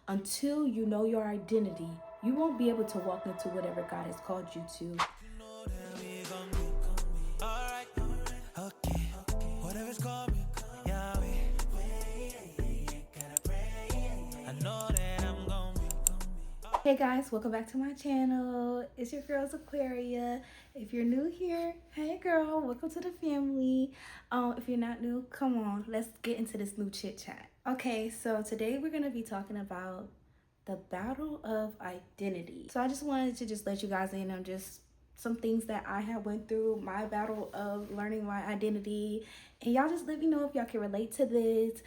Until you know your identity, you won't be able to walk into whatever God has called you to. Hey guys, welcome back to my channel. It's your girls Aquaria. If you're new here, hey girl, welcome to the family. If you're not new, come on, let's get into this new chit chat. Okay, so today we're gonna be talking about the battle of identity. So I just wanted to just let you guys in on just some things that I have went through, my battle of learning my identity, and y'all just let me know if y'all can relate to this.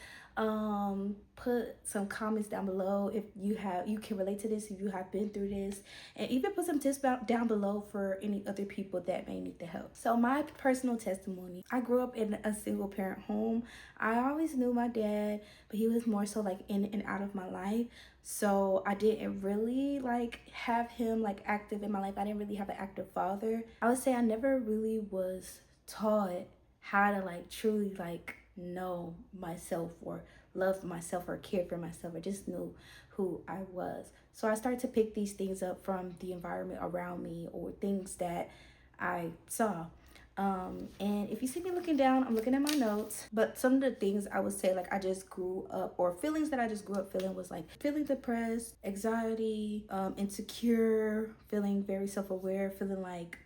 Put some comments down below if you can relate to this, if you have been through this, and even put some tips down below for any other people that may need the help. So my personal testimony: I grew up in a single parent home. I always knew my dad, but he was more so like in and out of my life. So I didn't really like have him like active in my life. I didn't really have an active father. I would say I never really was taught how to like truly like know myself or love myself or care for myself. I just knew who I was. So I started to pick these things up from the environment around me or things that I saw. And if you see me looking down, I'm looking at my notes. But some of the things I would say, like I just grew up, or feelings that I just grew up feeling, was like feeling depressed, anxiety, insecure, feeling very self-aware, feeling like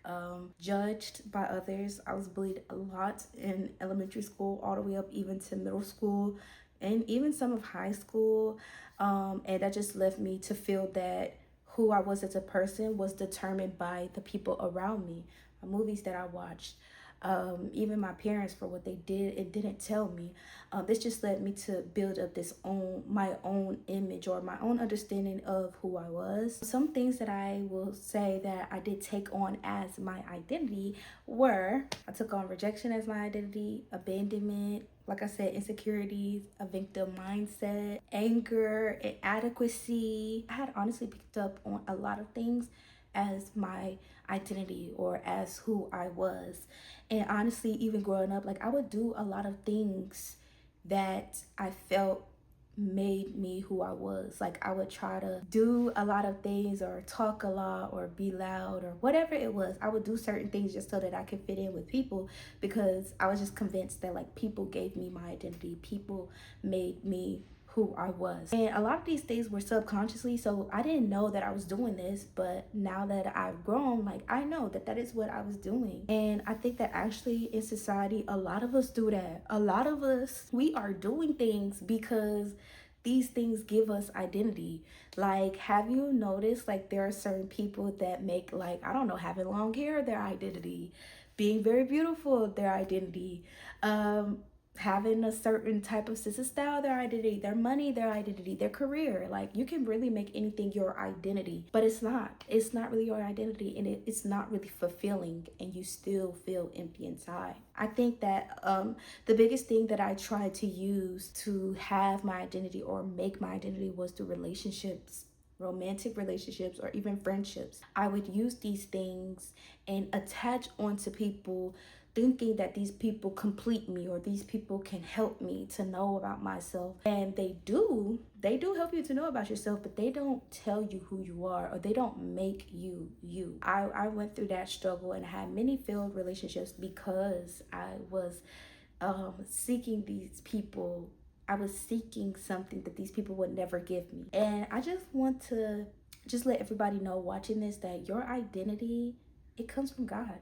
judged by others. I was bullied a lot in elementary school, all the way up even to middle school, and even some of high school. And that just left me to feel that who I was as a person was determined by the people around me, movies that I watched, even my parents for what they did and didn't tell me. This just led me to build up my own image or my own understanding of who I was. Some things that I will say that I did take on as my identity were: I took on rejection as my identity, abandonment, like I said, insecurities, a victim mindset, anger, inadequacy. I had honestly picked up on a lot of things as my identity or as who I was. And honestly, even growing up, like I would do a lot of things that I felt made me who I was. Like I would try to do a lot of things or talk a lot or be loud or whatever it was. I would do certain things just so that I could fit in with people, because I was just convinced that like people gave me my identity. People made me who I was. And a lot of these things were subconsciously, so I didn't know that I was doing this, but now that I've grown, like I know that that is what I was doing. And I think that actually in society, a lot of us do that. A lot of us, we are doing things because these things give us identity. Like, have you noticed like there are certain people that make, like, I don't know, having long hair their identity, being very beautiful their identity, having a certain type of sister style their identity, their money their identity, their career. Like you can really make anything your identity, but it's not really your identity, and it's not really fulfilling, and you still feel empty inside. I think that the biggest thing that I tried to use to have my identity or make my identity was through relationships, romantic relationships, or even friendships. I would use these things and attach onto people, thinking that these people complete me or these people can help me to know about myself. And they do help you to know about yourself, but they don't tell you who you are, or they don't make you you. I went through that struggle and had many failed relationships because I was seeking these people. I was seeking something that these people would never give me. And I just want to just let everybody know watching this that your identity, it comes from God.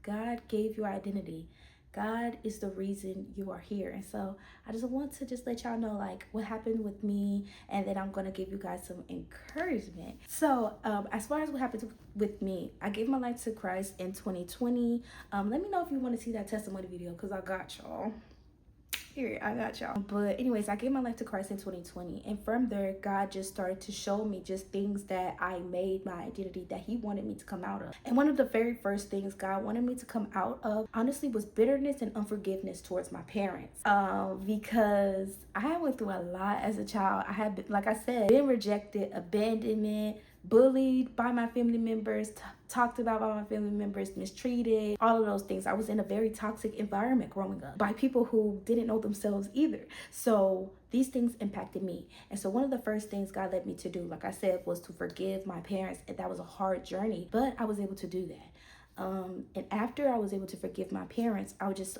God gave you identity. God is the reason you are here. And so I just want to just let y'all know like what happened with me, and then I'm going to give you guys some encouragement. So as far as what happened with me, I gave my life to Christ in 2020. Let me know if you want to see that testimony video, because I got y'all. Here, I got y'all. But anyways, I gave my life to Christ in 2020. And from there, God just started to show me just things that I made my identity, that he wanted me to come out of. And one of the very first things God wanted me to come out of, honestly, was bitterness and unforgiveness towards my parents. Because I went through a lot as a child. I had, like I said, been rejected, abandonment, bullied by my family members, talked about by my family members, mistreated, all of those things. I was in a very toxic environment growing up by people who didn't know themselves either. So these things impacted me. And so one of the first things God led me to do, like I said, was to forgive my parents. And that was a hard journey, but I was able to do that. And after I was able to forgive my parents, I was just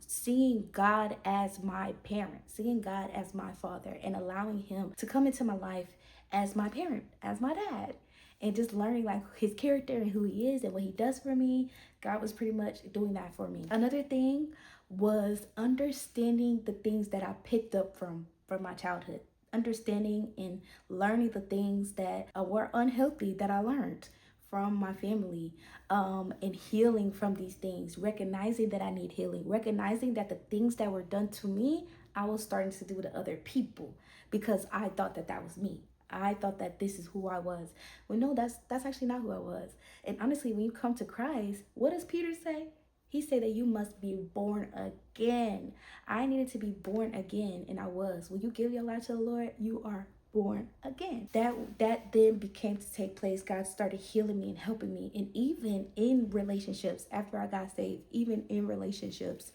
seeing God as my parent, seeing God as my father, and allowing him to come into my life as my parent, as my dad, and just learning like his character and who he is and what he does for me. God was pretty much doing that for me. Another thing was understanding the things that I picked up from my childhood, understanding and learning the things that were unhealthy that I learned from my family, and healing from these things, recognizing that I need healing, recognizing that the things that were done to me, I was starting to do to other people because I thought that that was me. I thought that this is who I was. Well, no, that's actually not who I was. And honestly, when you come to Christ, what does Peter say? He said that you must be born again. I needed to be born again, and I was. When you give your life to the Lord, you are born again. That then became to take place. God started healing me and helping me. And even in relationships, after I got saved, even in relationships,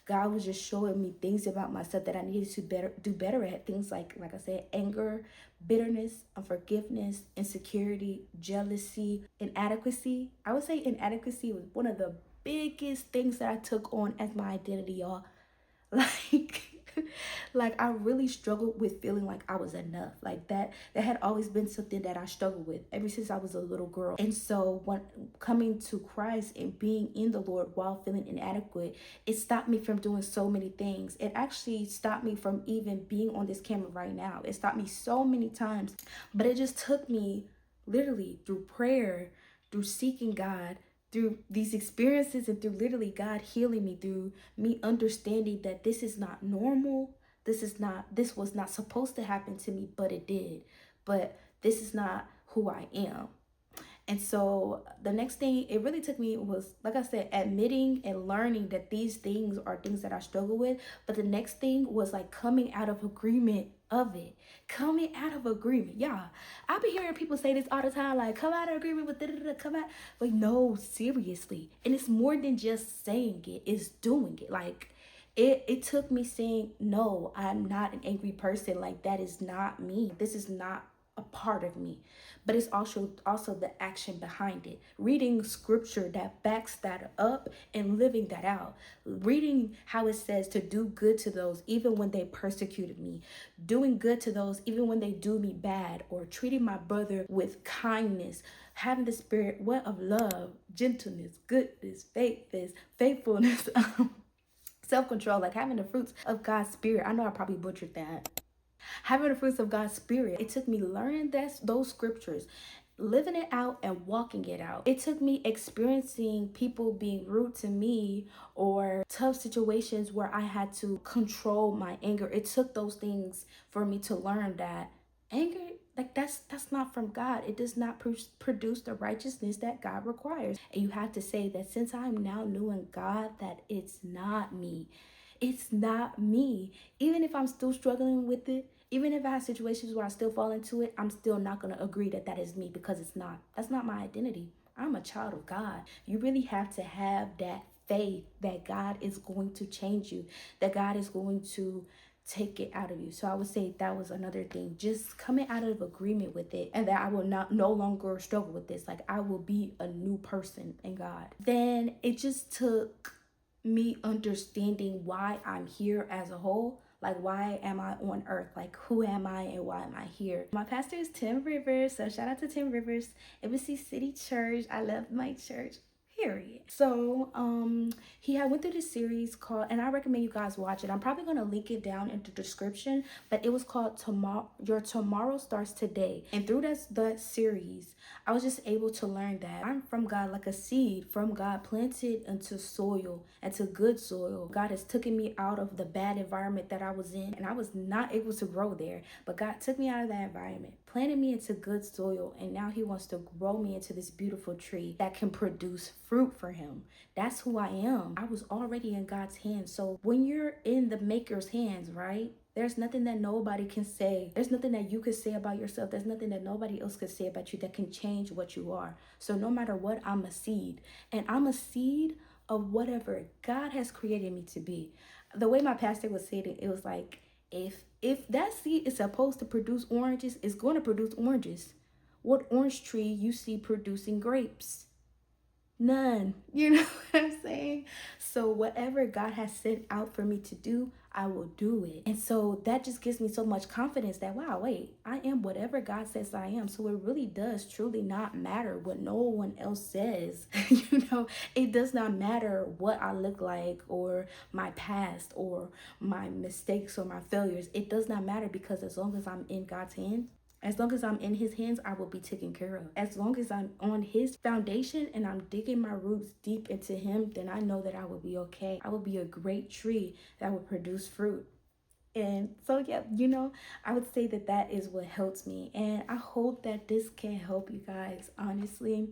God was just showing me things about myself that I needed to do better at. Things like I said, anger, bitterness, unforgiveness, insecurity, jealousy, inadequacy. I would say inadequacy was one of the biggest things that I took on as my identity, y'all. Like, like I really struggled with feeling like I was enough. Like that had always been something that I struggled with ever since I was a little girl. And so when coming to Christ and being in the Lord while feeling inadequate, it stopped me from doing so many things. It actually stopped me from even being on this camera right now. It stopped me so many times. But it just took me literally through prayer, through seeking God, through these experiences, and through literally God healing me, through me understanding that this is not normal. This was not supposed to happen to me, but it did. But this is not who I am. And so the next thing it really took me was, like I said, admitting and learning that these things are things that I struggle with. But the next thing was like coming out of agreement of it. Coming out of agreement. Yeah. I be hearing people say this all the time, like, come out of agreement with da-da-da, come out. But no, seriously. And it's more than just saying it, it's doing it. Like, it took me saying, no, I'm not an angry person. Like, that is not me. This is not a part of me. But it's also the action behind it. Reading scripture that backs that up and living that out. Reading how it says to do good to those even when they persecuted me. Doing good to those even when they do me bad, or treating my brother with kindness. Having the spirit of love, gentleness, goodness, faithfulness, self-control, like having the fruits of God's spirit. I know I probably butchered that. Having the fruits of God's spirit. It took me learning those scriptures, living it out and walking it out. It took me experiencing people being rude to me or tough situations where I had to control my anger. It took those things for me to learn that anger, like that's not from God. It does not produce the righteousness that God requires. And you have to say that since I'm now new in God, that it's not me. It's not me. Even if I'm still struggling with it, even if I have situations where I still fall into it, I'm still not going to agree that that is me, because it's not. That's not my identity. I'm a child of God. You really have to have that faith that God is going to change you, that God is going to take it out of you. So I would say that was another thing, just coming out of agreement with it, and that I will no longer struggle with this. Like, I will be a new person in God. Then it just took me understanding why I'm here as a whole. Like, why am I on earth? Like, who am I and why am I here? My pastor is Tim Rivers, so shout out to Tim Rivers, Embassy City Church. I love my church, period. So he had went through this series called, and I recommend you guys watch it. I'm probably going to link it down in the description, but it was called Your Tomorrow Starts Today. And through that series, I was just able to learn that I'm from God, like a seed from God planted into soil, into good soil. God has taken me out of the bad environment that I was in, and I was not able to grow there, but God took me out of that environment, planted me into good soil, and now he wants to grow me into this beautiful tree that can produce fruit for him. That's who I am. I was already in God's hands. So when you're in the maker's hands, right? There's nothing that nobody can say. There's nothing that you could say about yourself. There's nothing that nobody else could say about you that can change what you are. So no matter what, I'm a seed. And I'm a seed of whatever God has created me to be. The way my pastor was saying it, it was like, if that seed is supposed to produce oranges, it's going to produce oranges. What orange tree you see producing grapes? None. You know what I'm saying? So whatever God has set out for me to do, I will do it. And so that just gives me so much confidence that, wow, wait, I am whatever God says I am. So it really does truly not matter what no one else says. It does not matter what I look like or my past or my mistakes or my failures. It does not matter, because as long as I'm in God's hands, as long as I'm in his hands, I will be taken care of. As long as I'm on his foundation and I'm digging my roots deep into him, then I know that I will be okay. I will be a great tree that will produce fruit. And so, yeah, I would say that that is what helps me. And I hope that this can help you guys, honestly.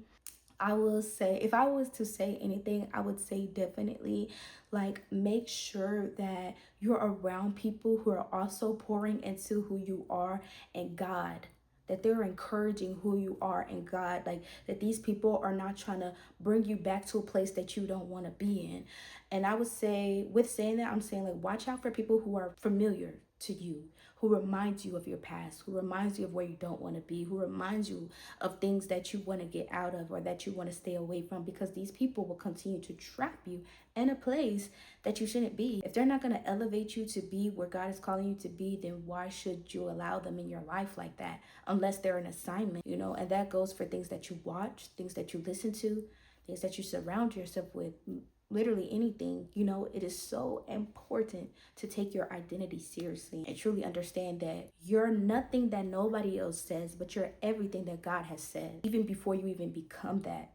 I will say, if I was to say anything, I would say definitely like make sure that you're around people who are also pouring into who you are and God. That they're encouraging who you are in God. Like that these people are not trying to bring you back to a place that you don't want to be in. And I would say, with saying that, I'm saying like watch out for people who are familiar to you, who reminds you of your past, who reminds you of where you don't want to be, who reminds you of things that you want to get out of or that you want to stay away from, because these people will continue to trap you in a place that you shouldn't be. If they're not going to elevate you to be where God is calling you to be, then why should you allow them in your life like that? Unless they're an assignment, and that goes for things that you watch, things that you listen to, things that you surround yourself with. Literally anything. It is so important to take your identity seriously and truly understand that you're nothing that nobody else says, but you're everything that God has said, even before you even become that.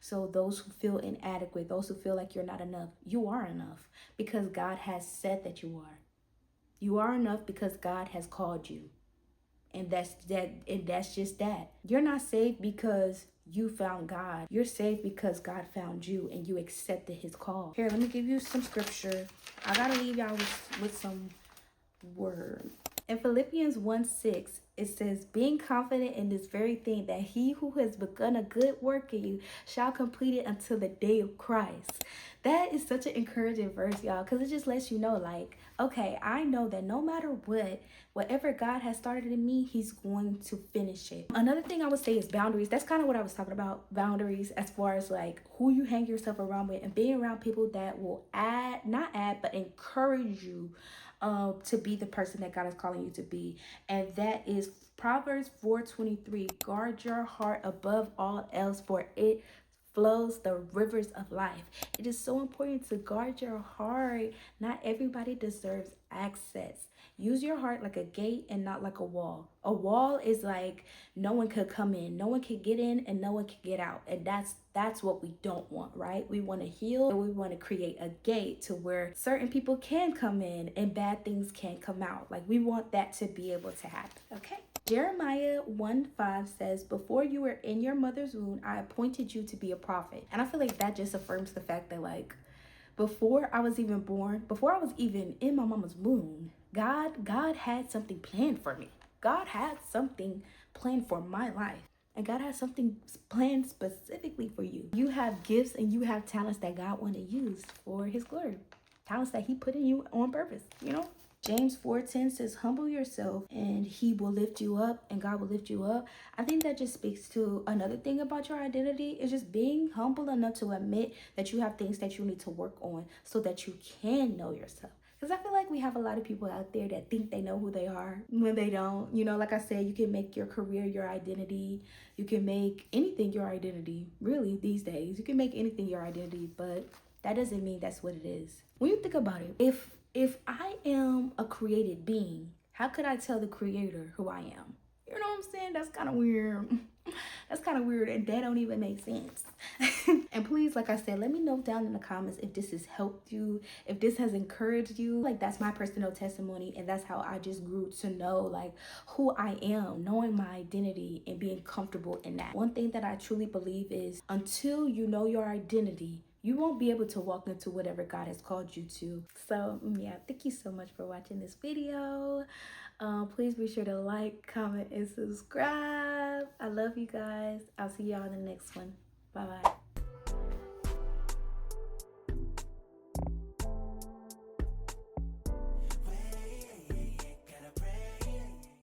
So those who feel inadequate, those who feel like you're not enough, you are enough, because God has said that you are. You are enough because God has called you. And that's just that. You're not saved because you found God. You're saved because God found you and you accepted his call. Here, let me give you some scripture. I gotta leave y'all with some word. In Philippians 1:6, it says, being confident in this very thing, that he who has begun a good work in you shall complete it until the day of Christ. That is such an encouraging verse, y'all, because it just lets you know, like, okay, I know that no matter whatever God has started in me, he's going to finish it. Another thing I would say is boundaries. That's kind of what I was talking about, boundaries, as far as like who you hang yourself around with and being around people that will but encourage you to be the person that God is calling you to be. And that is Proverbs 4:23. Guard your heart above all else, for it flows the rivers of life. It is so important to guard your heart. Not everybody deserves access. Use your heart like a gate and not like a wall. A wall is like no one could come in, no one could get in, and no one could get out. And that's what we don't want, right? We want to heal, and we want to create a gate to where certain people can come in and bad things can't come out. Like we want that to be able to happen, okay? Jeremiah 1:5 says, before you were in your mother's womb, I appointed you to be a prophet. And I feel like that just affirms the fact that like before I was even born, before I was even in my mama's womb, God had something planned for me. God had something planned for my life. And God has something planned specifically for you. You have gifts and you have talents that God want to use for his glory. Talents that he put in you on purpose, James 4:10 says, humble yourself and he will lift you up, and God will lift you up. I think that just speaks to another thing about your identity, is just being humble enough to admit that you have things that you need to work on so that you can know yourself. Because I feel like we have a lot of people out there that think they know who they are when they don't. Like I said, you can make your career your identity. You can make anything your identity, really, these days. You can make anything your identity, but that doesn't mean that's what it is. When you think about it, if I am a created being, how could I tell the creator who I am? You know what I'm saying? That's kind of weird. That's kind of weird, and that don't even make sense. And please, like I said, let me know down in the comments if this has helped you, if this has encouraged you. Like, that's my personal testimony, and that's how I just grew to know like who I am, knowing my identity and being comfortable in that. One thing that I truly believe is, until you know your identity, you won't be able to walk into whatever God has called you to. So yeah, thank you so much for watching this video. Please be sure to like, comment, and subscribe. I love you guys. I'll see y'all in the next one. Bye bye.